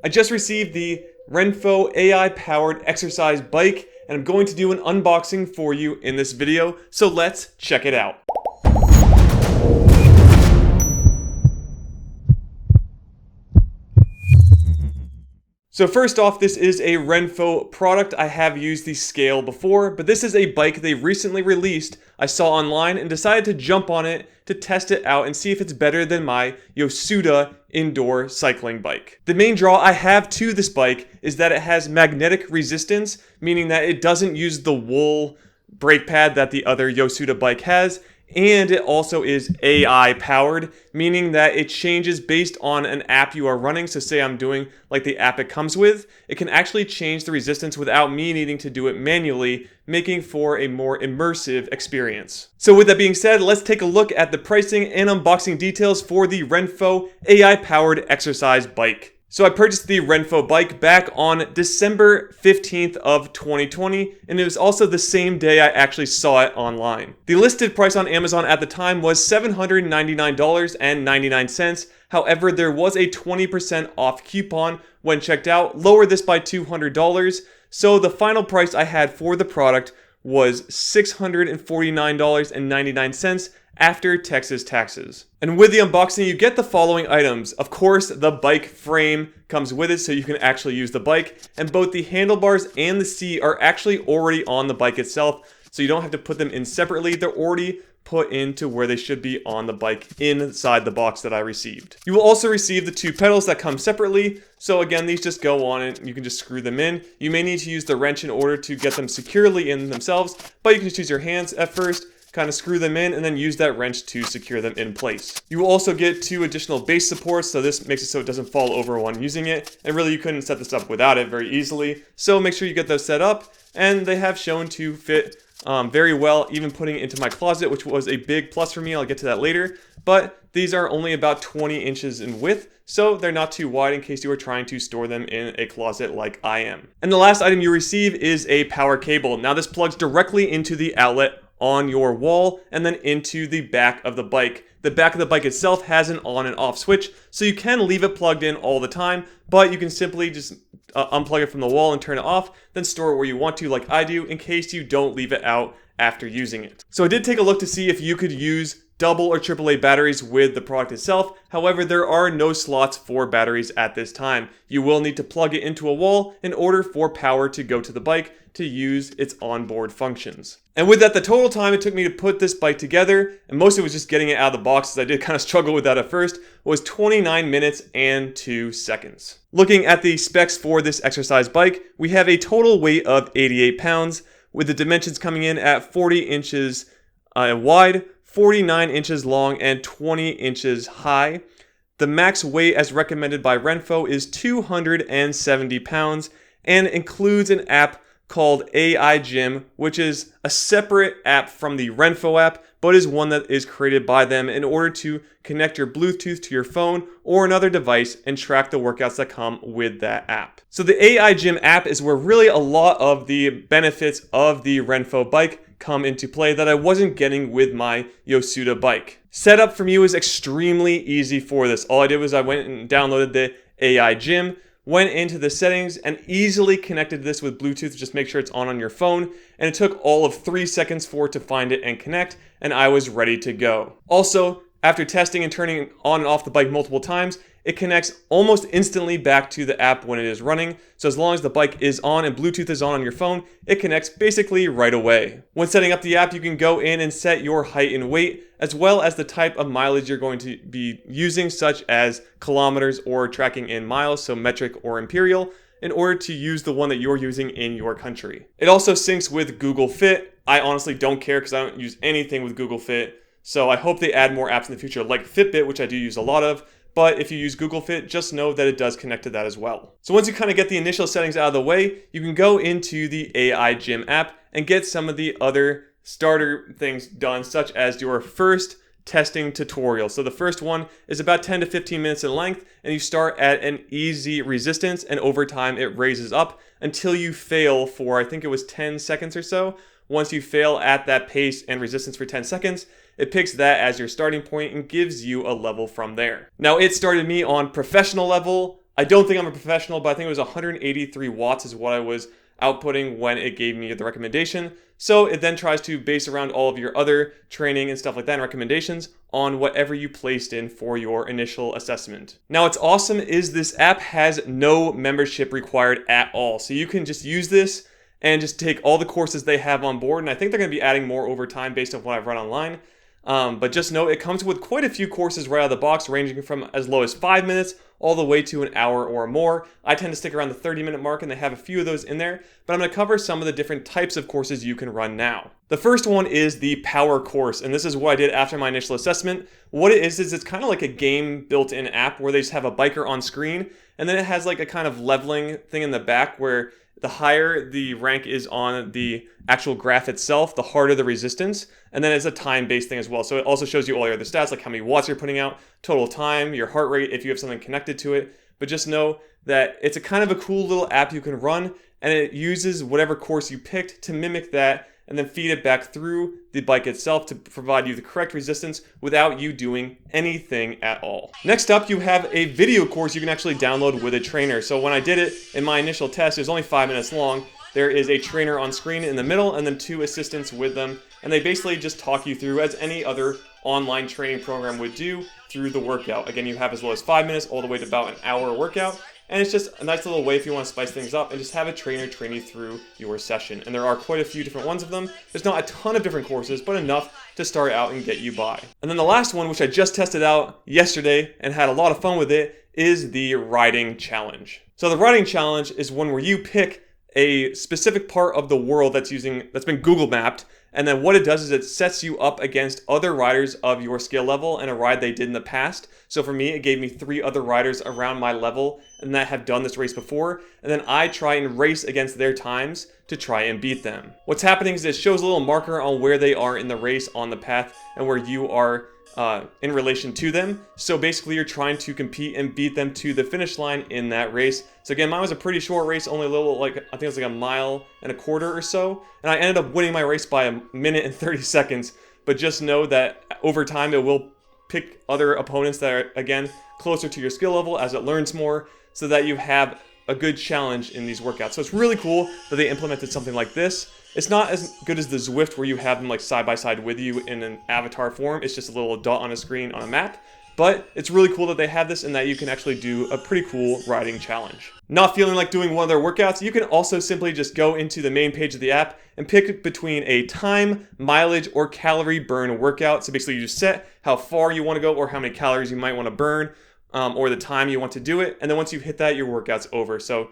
I just received the RENPHO AI-Powered Exercise Bike, and I'm going to do an unboxing for you in this video, so let's check it out. So first off, this is a RENPHO product. I have used the scale before, but this is a bike they recently released. I saw online and decided to jump on it to test it out and see if it's better than my Yosuda indoor cycling bike. The main draw I have to this bike is that it has magnetic resistance, meaning that it doesn't use the wool brake pad that the other Yosuda bike has. And it also is AI powered, meaning that it changes based on an app you are running. So say I'm doing like the app it comes with, it can actually change the resistance without me needing to do it manually, making for a more immersive experience. So with that being said, let's take a look at the pricing and unboxing details for the RENPHO AI powered exercise bike. So I purchased the RENPHO bike back on December 15th of 2020, and it was also the same day I actually saw it online. The listed price on Amazon at the time was $799.99. However, there was a 20% off coupon when checked out, lowered this by $200. So the final price I had for the product was $649.99 after Texas taxes. And with the unboxing, you get the following items. Of course, the bike frame comes with it so you can actually use the bike, and both the handlebars and the seat are actually already on the bike itself, so you don't have to put them in separately. They're already put into where they should be on the bike inside the box that I received. You will also receive the two pedals that come separately. So again, these just go on and you can just screw them in. You may need to use the wrench in order to get them securely in themselves, but you can just use your hands at first, kind of screw them in, and then use that wrench to secure them in place. You will also get two additional base supports, so this makes it so it doesn't fall over when using it, and really you couldn't set this up without it very easily, so make sure you get those set up, and they have shown to fit very well, even putting it into my closet, which was a big plus for me. I'll get to that later, but these are only about 20 inches in width, so they're not too wide in case you are trying to store them in a closet like I am. And the last item you receive is a power cable. Now this plugs directly into the outlet on your wall and then into the back of the bike. The back of the bike itself has an on and off switch, so you can leave it plugged in all the time, but you can simply just unplug it from the wall and turn it off, then store it where you want to like I do in case you don't leave it out after using it. So I did take a look to see if you could use double or AAA batteries with the product itself. However, there are no slots for batteries at this time. You will need to plug it into a wall in order for power to go to the bike to use its onboard functions. And with that, the total time it took me to put this bike together, and most of it was just getting it out of the box, as I did kind of struggle with that at first, was 29 minutes and 2 seconds. Looking at the specs for this exercise bike, we have a total weight of 88 pounds, with the dimensions coming in at 40 inches wide, 49 inches long, and 20 inches high. The max weight as recommended by RENPHO is 270 pounds and includes an app called AI Gym, which is a separate app from the RENPHO app, but is one that is created by them in order to connect your Bluetooth to your phone or another device and track the workouts that come with that app. So the AI Gym app is where really a lot of the benefits of the RENPHO bike come into play that I wasn't getting with my Yosuda bike. Setup for me was extremely easy for this. All I did was I went and downloaded the AI Gym, went into the settings and easily connected this with Bluetooth. Just make sure it's on your phone. And it took all of 3 seconds for it to find it and connect, and I was ready to go. Also, after testing and turning on and off the bike multiple times, it connects almost instantly back to the app when it is running. So as long as the bike is on and Bluetooth is on your phone, it connects basically right away. When setting up the app, you can go in and set your height and weight, as well as the type of mileage you're going to be using, such as kilometers or tracking in miles, so metric or imperial, in order to use the one that you're using in your country. It also syncs with Google Fit. I honestly don't care because I don't use anything with Google Fit. So I hope they add more apps in the future like Fitbit, which I do use a lot of. But if you use Google Fit, just know that it does connect to that as well. So once you kind of get the initial settings out of the way, you can go into the AI Gym app and get some of the other starter things done, such as your first testing tutorial. So the first one is about 10 to 15 minutes in length, and you start at an easy resistance, and over time it raises up until you fail for, I think it was 10 seconds or so. Once you fail at that pace and resistance for 10 seconds, it picks that as your starting point and gives you a level from there. Now, it started me on professional level. I don't think I'm a professional, but I think it was 183 watts is what I was outputting when it gave me the recommendation. So it then tries to base around all of your other training and stuff like that and recommendations on whatever you placed in for your initial assessment. Now what's awesome is this app has no membership required at all. So you can just use this and just take all the courses they have on board. And I think they're going to be adding more over time based on what I've read online. But just know it comes with quite a few courses right out of the box, ranging from as low as 5 minutes all the way to an hour or more. I tend to stick around the 30-minute mark, and they have a few of those in there, but I'm going to cover some of the different types of courses you can run now. The first one is the Power course, and this is what I did after my initial assessment. What it is it's kind of like a game built-in app where they just have a biker on screen, and then it has like a kind of leveling thing in the back where the higher the rank is on the actual graph itself, the harder the resistance. And then it's a time-based thing as well. So it also shows you all your other stats, like how many watts you're putting out, total time, your heart rate, if you have something connected to it. But just know that it's a kind of a cool little app you can run, and it uses whatever course you picked to mimic that and then feed it back through the bike itself to provide you the correct resistance without you doing anything at all. Next up, you have a video course you can actually download with a trainer. So when I did it in my initial test, it was only 5 minutes long. There is a trainer on screen in the middle and then 2 assistants with them. And they basically just talk you through, as any other online training program would do, through the workout. Again, you have as low as 5 minutes all the way to about an hour workout. And it's just a nice little way if you want to spice things up and just have a trainer train you through your session. And there are quite a few different ones of them. There's not a ton of different courses, but enough to start out and get you by. And then the last one, which I just tested out yesterday and had a lot of fun with it, is the riding challenge. So the riding challenge is one where you pick a specific part of the world that's been Google mapped, and then what it does is it sets you up against other riders of your skill level and a ride they did in the past. So for me, it gave me 3 other riders around my level and that have done this race before, and then I try and race against their times to try and beat them. What's happening is it shows a little marker on where they are in the race on the path and where you are in relation to them. So basically you're trying to compete and beat them to the finish line in that race. So again, mine was a pretty short race, only a little, I think it was like 1.25 miles or so. And I ended up winning my race by 1 minute and 30 seconds. But just know that over time it will pick other opponents that are, again, closer to your skill level as it learns more, so that you have a good challenge in these workouts. So it's really cool that they implemented something like this. It's not as good as the Zwift where you have them like side by side with you in an avatar form. It's just a little dot on a screen on a map. But it's really cool that they have this and that you can actually do a pretty cool riding challenge. Not feeling like doing one of their workouts, you can also simply just go into the main page of the app and pick between a time, mileage, or calorie burn workout. So basically you just set how far you want to go or how many calories you might want to burn, or the time you want to do it. And then once you've hit that, your workout's over. So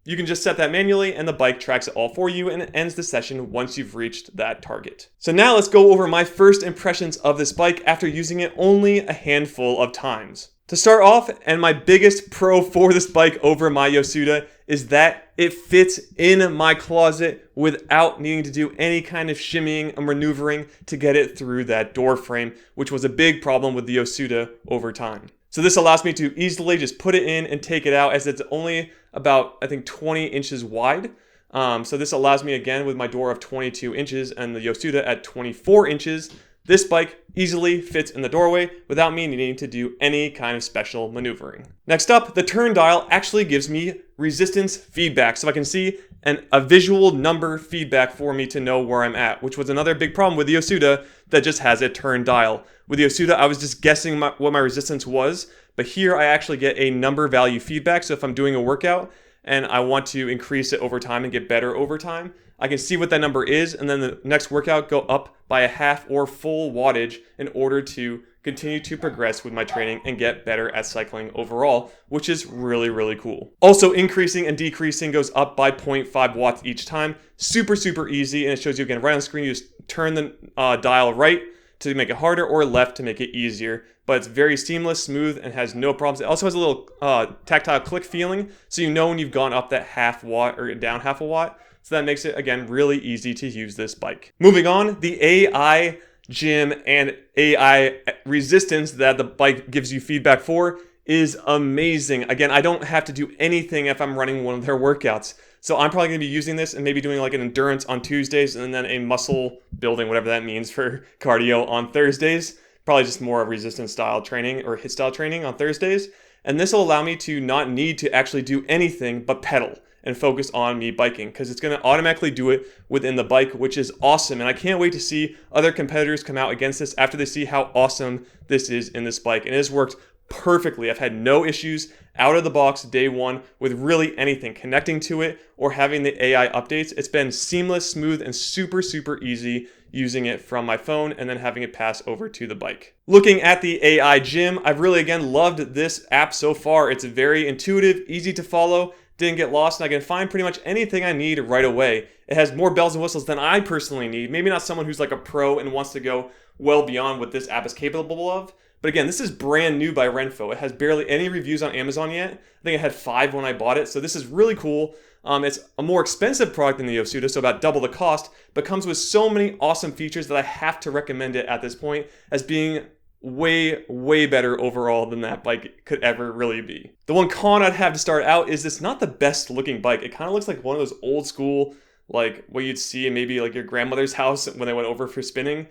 you can just set that manually and the bike tracks it all for you and it ends the session once you've reached that target. So now let's go over my first impressions of this bike after using it only a handful of times. To start off, and my biggest pro for this bike over my Yosuda, is that it fits in my closet without needing to do any kind of shimmying and maneuvering to get it through that door frame, which was a big problem with the Yosuda over time. So this allows me to easily just put it in and take it out, as it's only about, I think, 20 inches wide. So this allows me, again, with my door of 22 inches and the Yosuda at 24 inches, this bike easily fits in the doorway without me needing to do any kind of special maneuvering. Next up, the turn dial actually gives me resistance feedback, so I can see a visual number feedback for me to know where I'm at, which was another big problem with the Yosuda that just has a turn dial. With the Yosuda, I was just guessing what my resistance was, but here I actually get a number value feedback. So if I'm doing a workout and I want to increase it over time and get better over time, I can see what that number is, and then the next workout go up by a half or full wattage in order to continue to progress with my training and get better at cycling overall, which is really, really cool. Also, increasing and decreasing goes up by 0.5 watts each time. Super, super easy, and it shows you again right on the screen. You just turn the dial right to make it harder or left to make it easier. But it's very seamless, smooth, and has no problems. It also has a little tactile click feeling, so you know when you've gone up that half watt or down half a watt. So that makes it, again, really easy to use this bike. Moving on, the AI gym and AI resistance that the bike gives you feedback for is amazing. Again, I don't have to do anything if I'm running one of their workouts. So I'm probably going to be using this and maybe doing like an endurance on Tuesdays and then a muscle building, whatever that means, for cardio on Thursdays. Probably just more resistance style training or HIIT style training on Thursdays. And this will allow me to not need to actually do anything but pedal and focus on me biking, because it's going to automatically do it within the bike, which is awesome. And I can't wait to see other competitors come out against this after they see how awesome this is in this bike. And it has worked perfectly. I've had no issues out of the box day one with really anything connecting to it or having the AI updates. It's been seamless, smooth, and super, super easy using it from my phone and then having it pass over to the bike. Looking at the AI gym, I've really, again, loved this app so far. It's very intuitive, easy to follow, didn't get lost, and I can find pretty much anything I need right away. It has more bells and whistles than I personally need. Maybe not someone who's like a pro and wants to go well beyond what this app is capable of. But again, this is brand new by RENPHO. It has barely any reviews on Amazon yet. I think it had 5 when I bought it. So this is really cool. It's a more expensive product than the Yosuda, so about double the cost, but comes with so many awesome features that I have to recommend it at this point as being way, way better overall than that bike could ever really be. The one con I'd have to start out is it's not the best looking bike. It kind of looks like one of those old school, like what you'd see in maybe like your grandmother's house when they went over for spinning,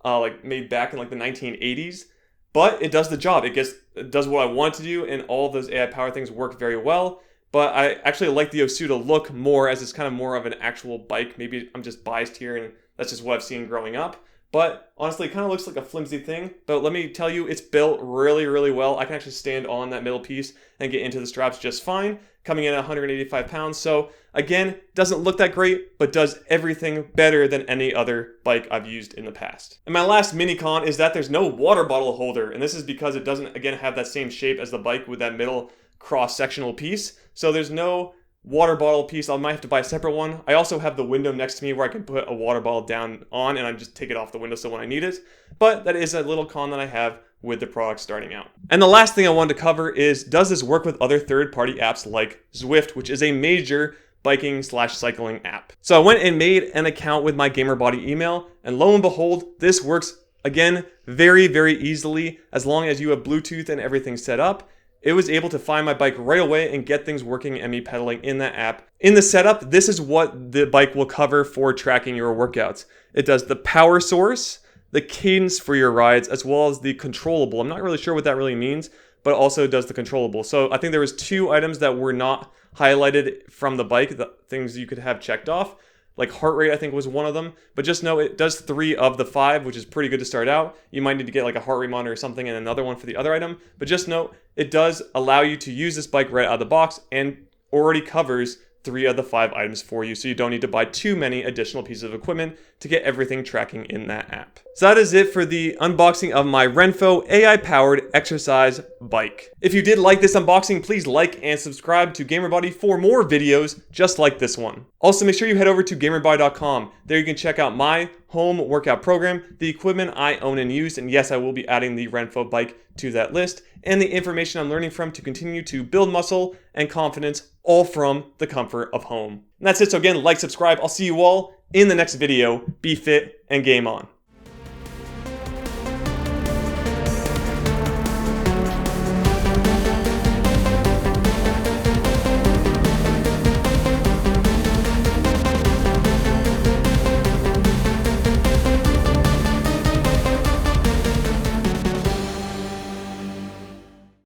like made back in like the 1980s. But it does the job. It does what I want to do, and all of those AI power things work very well. But I actually like the Yosuda look more, as it's kind of more of an actual bike. Maybe I'm just biased here, and that's just what I've seen growing up. But honestly, it kind of looks like a flimsy thing. But let me tell you, it's built really, really well. I can actually stand on that middle piece and get into the straps just fine, coming in at 185 pounds. So again, doesn't look that great, but does everything better than any other bike I've used in the past. And my last mini con is that there's no water bottle holder. And this is because it doesn't, again, have that same shape as the bike with that middle cross-sectional piece. So there's no water bottle piece. I might have to buy a separate one. I also have the window next to me where I can put a water bottle down on and I just take it off the windowsill when I need it. But that is a little con that I have with the product starting out. And the last thing I wanted to cover is, does this work with other third-party apps like Zwift, which is a major biking/cycling app? So I went and made an account with my GamerBody email, and lo and behold, this works, again, very, very easily. As long as you have Bluetooth and everything set up, it was able to find my bike right away and get things working and me pedaling in that app. In the setup, this is what the bike will cover for tracking your workouts. It does the power source, the cadence for your rides, as well as the controllable. I'm not really sure what that really means, but also does the controllable. So I think there was 2 items that were not highlighted from the bike, the things you could have checked off. Like heart rate, I think, was one of them. But just know it does 3 of the 5, which is pretty good to start out. You might need to get like a heart rate monitor or something and another one for the other item. But just know it does allow you to use this bike right out of the box and already covers 3 of the 5 items for you. So you don't need to buy too many additional pieces of equipment to get everything tracking in that app. So that is it for the unboxing of my RENPHO AI-Powered Exercise Bike. If you did like this unboxing, please like and subscribe to GamerBody for more videos just like this one. Also, make sure you head over to GamerBody.com. There you can check out my home workout program, the equipment I own and use, and yes, I will be adding the RENPHO bike to that list, and the information I'm learning from to continue to build muscle and confidence, all from the comfort of home. And that's it. So again, like, subscribe. I'll see you all in the next video. Be fit and game on.